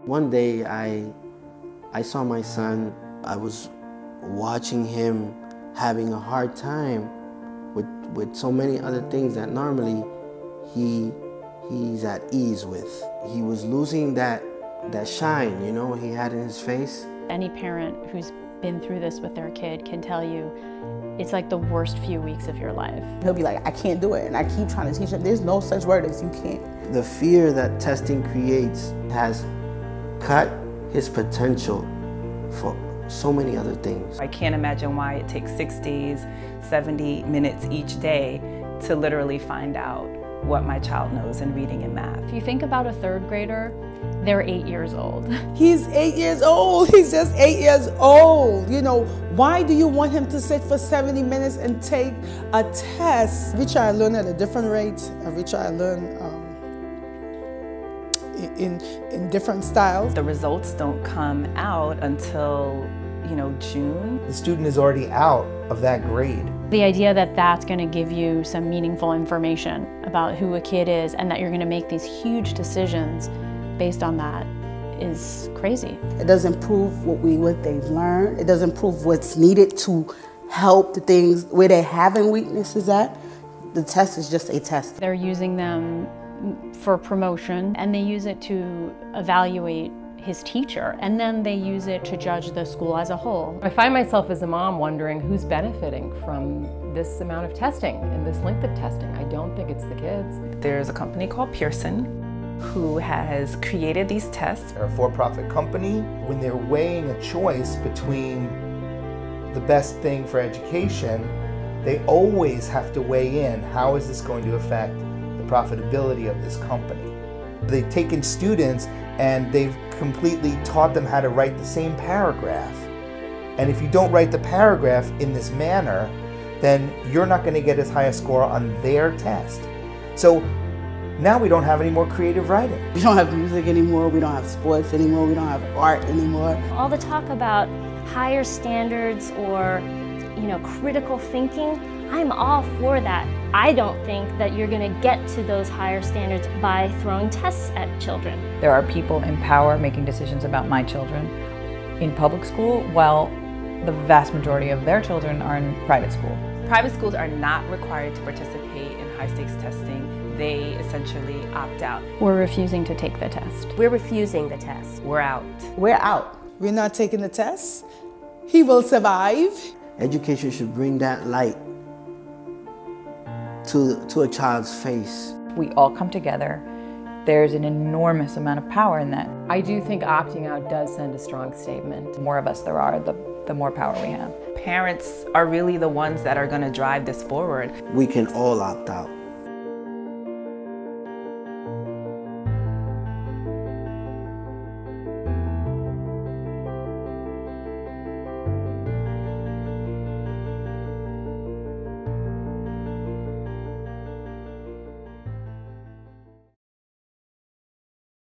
One day I saw my son. I was watching him having a hard time with so many other things that normally he's at ease with. He was losing that shine, you know, he had in his face. Any parent who's been through this with their kid can tell you it's like the worst few weeks of your life. He'll be like, I can't do it, and I keep trying to teach him, there's no such word as you can't. The fear that testing creates has cut his potential for so many other things. I can't imagine why it takes 6 days, 70 minutes each day to literally find out what my child knows in reading and math. If you think about a third grader, they're 8 years old. He's 8 years old. He's just 8 years old. You know, why do you want him to sit for 70 minutes and take a test? Every child learn at a different rate. Every child learn in different styles. The results don't come out until, you know, June. The student is already out of that grade. The idea that that's going to give you some meaningful information about who a kid is and that you're going to make these huge decisions based on that is crazy. It doesn't prove what they've learned. It doesn't prove what's needed to help the things where they're having weaknesses at. The test is just a test. They're using them for promotion, and they use it to evaluate his teacher, and then they use it to judge the school as a whole. I find myself as a mom wondering who's benefiting from this amount of testing and this length of testing. I don't think it's the kids. There's a company called Pearson who has created these tests. They're a for-profit company. When they're weighing a choice between the best thing for education, they always have to weigh in, how is this going to affect the profitability of this company? They've taken students and they've completely taught them how to write the same paragraph. And if you don't write the paragraph in this manner, then you're not going to get as high a score on their test. So now we don't have any more creative writing. We don't have music anymore, we don't have sports anymore, we don't have art anymore. All the talk about higher standards or, critical thinking, I'm all for that. I don't think that you're going to get to those higher standards by throwing tests at children. There are people in power making decisions about my children in public school, while the vast majority of their children are in private school. Private schools are not required to participate in high-stakes testing. They essentially opt out. We're refusing to take the test. We're refusing the test. We're out. We're out. We're not taking the test. He will survive. Education should bring that light to a child's face. We all come together. There's an enormous amount of power in that. I do think opting out does send a strong statement. The more of us there are, the more power we have. Parents are really the ones that are going to drive this forward. We can all opt out.